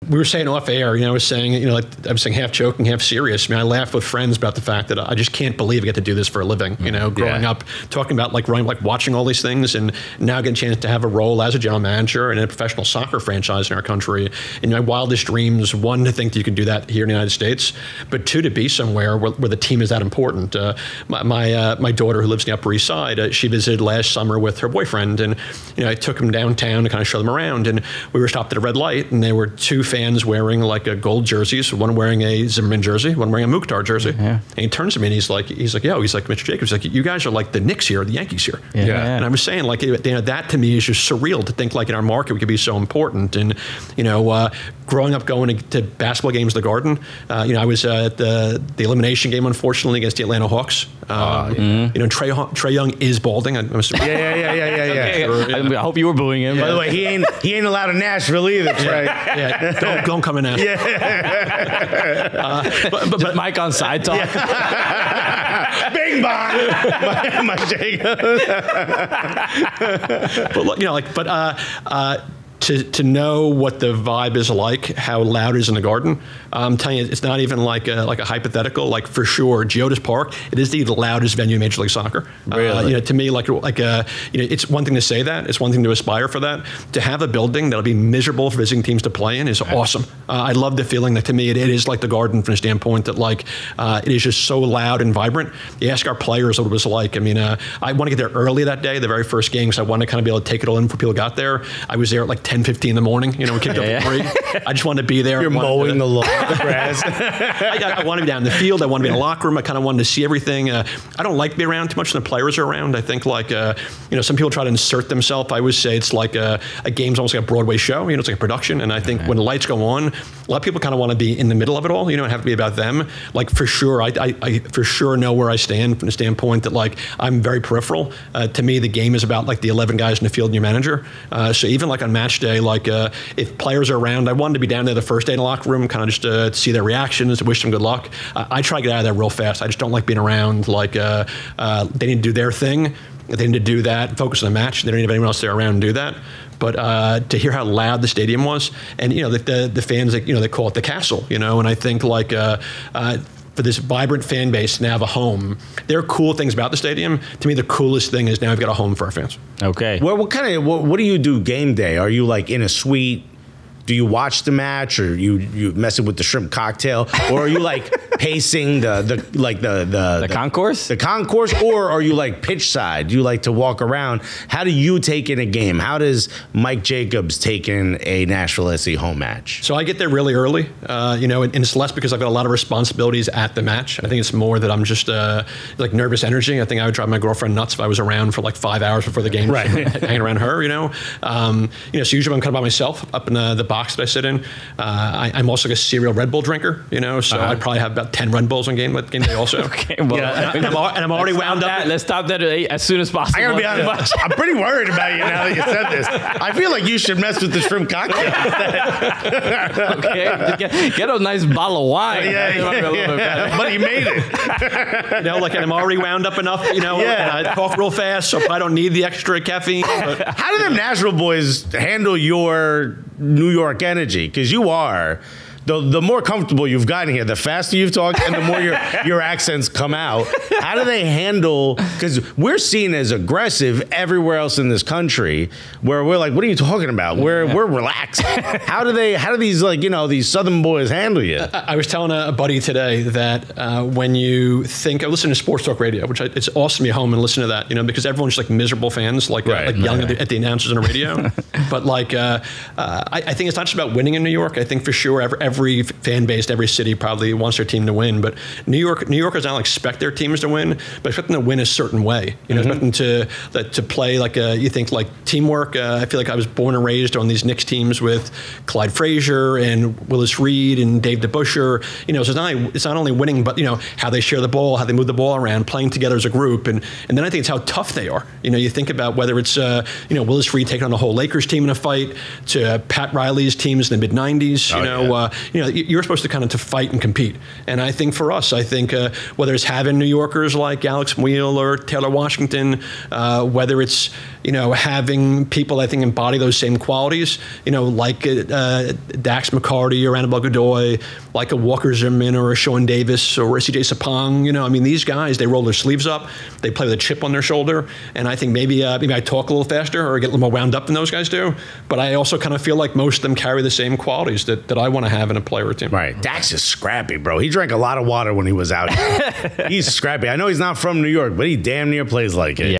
we were saying off air, I was saying, like I was saying half joking, half serious. I mean, I laugh with friends about the fact that I just can't believe I get to do this for a living. Growing up, talking about like watching all these things, and now getting a chance to have a role as a general manager in a professional soccer franchise in our country. In my wildest dreams, one, to think that you can do that here in the United States, but two, to be somewhere where the team is that important. My daughter, who lives in the Upper East Side, she visited last summer with her boyfriend, and I took them downtown to kind of show them around, and we were stopped at a red light, and there were two fans wearing like a gold jerseys, one wearing a Zimmerman jersey, one wearing a Mukhtar jersey. Yeah. And he turns to me and he's like, Mr. Jacobs, like, you guys are like the Knicks here, the Yankees here. Yeah. And I was saying, like, that to me is just surreal, to think like in our market we could be so important. And growing up going to basketball games at the Garden, I was at the elimination game, unfortunately, against the Atlanta Hawks. Trae Young is balding. I'm assuming. I hope you were booing him. By the way, he ain't allowed in Nashville either, Trae. Don't come in Nashville. But Mike on side talk. Bing bong. My Jacobs. To know what the vibe is like, how loud it is in the Garden, I'm telling you, it's not even like a hypothetical. Like, for sure, Geodis Park, it is the loudest venue in Major League Soccer. Really? To me, it's one thing to say that, it's one thing to aspire for that. To have a building that'll be miserable for visiting teams to play in is awesome. I love the feeling that, to me, it is like the Garden from the standpoint that it is just so loud and vibrant. You ask our players what it was like. I mean, I want to get there early that day, the very first game, because I want to kind of be able to take it all in before people got there. I was there at like 10:15 in the morning. We kicked up at 3. I just wanted to be there. You're mowing the lawn, the grass. I want to be down in the field. I want to be in the locker room. I kind of wanted to see everything. I don't like to be around too much when the players are around. I think some people try to insert themselves. I always say it's like a game's almost like a Broadway show. It's like a production. And I think when the lights go on, a lot of people kind of want to be in the middle of it all. And have to be about them. Like, for sure, I for sure know where I stand from the standpoint that I'm very peripheral. To me, the game is about the 11 guys in the field and your manager. So even on match day, if players are around, I wanted to be down there the first day in the locker room, kind of just to see their reactions, to wish them good luck. I try to get out of there real fast. I just don't like being around. They need to do their thing. They need to do that, focus on the match. They don't need anyone else there around and do that. But to hear how loud the stadium was, and the fans, they call it the castle, and I think for this vibrant fan base to now have a home. There are cool things about the stadium. To me, the coolest thing is now we've got a home for our fans. Okay. Well, what do you do game day? Are you in a suite? Do you watch the match, or you messing with the shrimp cocktail, or are you pacing the concourse? The concourse, or are you pitch side? Do you like to walk around? How do you take in a game? How does Mike Jacobs take in a Nashville SC home match? So I get there really early, and it's less because I've got a lot of responsibilities at the match. I think it's more that I'm just nervous energy. I think I would drive my girlfriend nuts if I was around for 5 hours before the game, right. Hanging around her. So usually I'm kind of by myself up in the box that I sit in. I'm also a serial Red Bull drinker, so I'd probably have about 10 Red Bulls on game day also. Okay, well, and I'm already wound up. Let's stop that as soon as possible. I gotta be honest, I'm pretty worried about you now that you said this. I feel like you should mess with the shrimp cocktail instead. Okay, get a nice bottle of wine. But he made it. And I'm already wound up enough, and I talk real fast, so I don't need the extra caffeine. But. How do them Nashville boys handle your New York energy? Because you are. The more comfortable you've gotten here, the faster you've talked and the more your accents come out. How do they handle, because we're seen as aggressive everywhere else in this country, where we're like, what are you talking about? We're relaxed. How do these these Southern boys handle you? I was telling a buddy today that when you think, I listen to sports talk radio, which it's awesome to be home and listen to that, because everyone's just miserable fans, yelling at the announcers on the radio. But I think it's not just about winning in New York. I think for sure every fan base, every city probably wants their team to win. But New Yorkers don't expect their teams to win, but expect them to win a certain way. Expect them to play teamwork. I feel like I was born and raised on these Knicks teams with Clyde Frazier and Willis Reed and Dave DeBusschere. So it's not only winning, but how they share the ball, how they move the ball around, playing together as a group, and then I think it's how tough they are. You think about whether it's Willis Reed taking on the whole Lakers team in a fight, to Pat Riley's teams in the mid-90s. You're supposed to kind of to fight and compete. And I think for us, whether it's having New Yorkers like Alex Wheel or Taylor Washington, whether it's you know, having people I think embody those same qualities, you know, like Dax McCarty or Annabelle Godoy, like a Walker Zimmerman or a Sean Davis or a CJ Sapong. You know, I mean, these guys, they roll their sleeves up, they play with a chip on their shoulder, and I think maybe I talk a little faster or get a little more wound up than those guys do, but I also kind of feel like most of them carry the same qualities that I want to have in a player or team. Right. Dax is scrappy, bro. He drank a lot of water when he was out here. He's scrappy. I know he's not from New York, but he damn near plays like it.